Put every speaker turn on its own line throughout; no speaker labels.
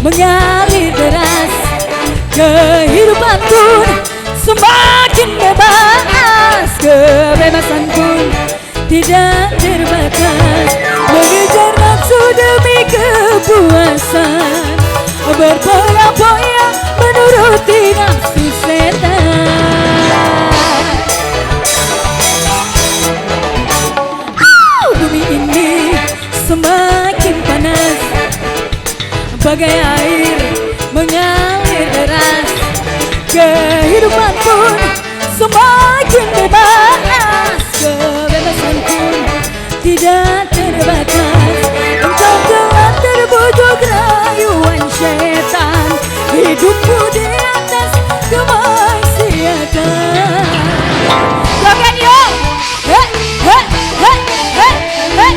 mengalir deras. Kehidupan pun semakin bebas, kebebasan pun tidak terbatas. Mengejar nafsu demi kepuasan, berpoya-poya menuruti nafsu setan. Bumi ini semakin panas, bagai air mengalir deras. Kehidupan pun semakin bebas, kebebasan pun tidak terbatas. Engkau telah terbujuk rayuan setan, hidupmu di atas kemaksiatan. Joget yuk! Hei, hei, hei, hei, hei.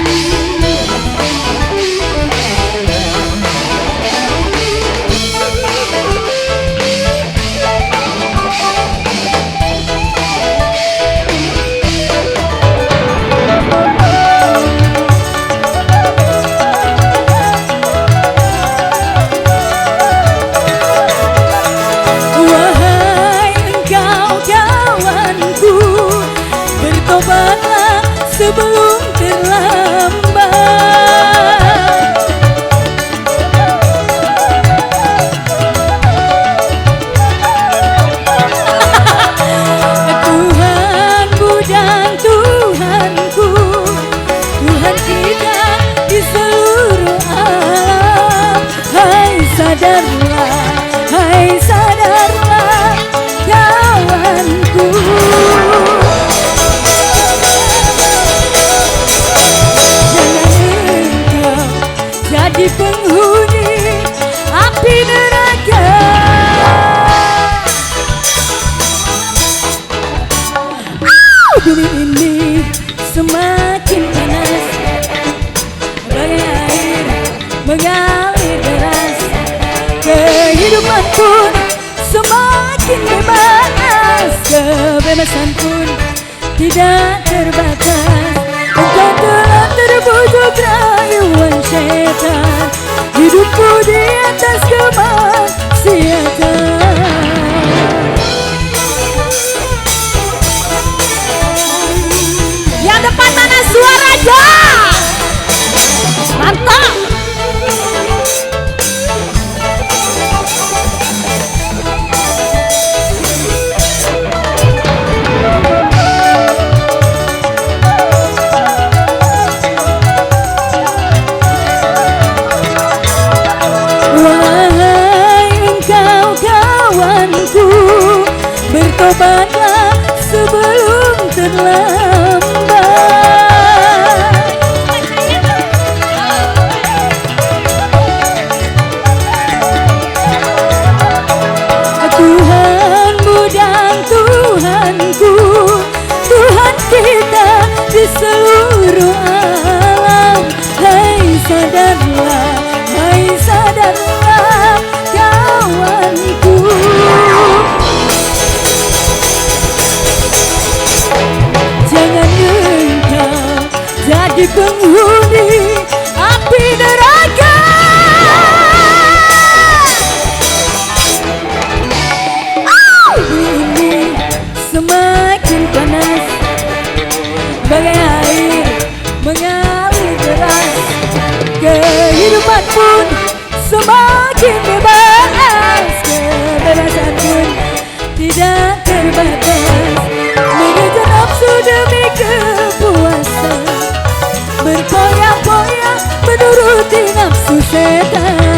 Bertobatlah sebelum terlambat. Tuhanmu dan Tuhanku, Tuhan kita di seluruh alam. Hai sadarlah, hai sadarlah kawanku. Jadi penghuni api neraka. Bumi ini semakin panas, bagai air mengalir deras. Kehidupan pun semakin bebas, kebebasan pun tidak terbatas. Engkau telah terbujuk rayuan setan, hidupku di atas kemaksiatan. Yang depan mana suaranya? Mantap! Bertobatlah sebelum terlambat. Tuhanmu dan Tuhanku, Tuhan kita di seluruh alam. Hai sadarlah, hai sadarlah kawanku. Jadi penghuni api neraka. Ini semakin panas, bagai air mengalir deras. Kehidupan pun semakin bebas, kebebasan pun tidak terbatas. Mengejar nafsu demi kepuasan, berpoya-poya menuruti nafsu setan.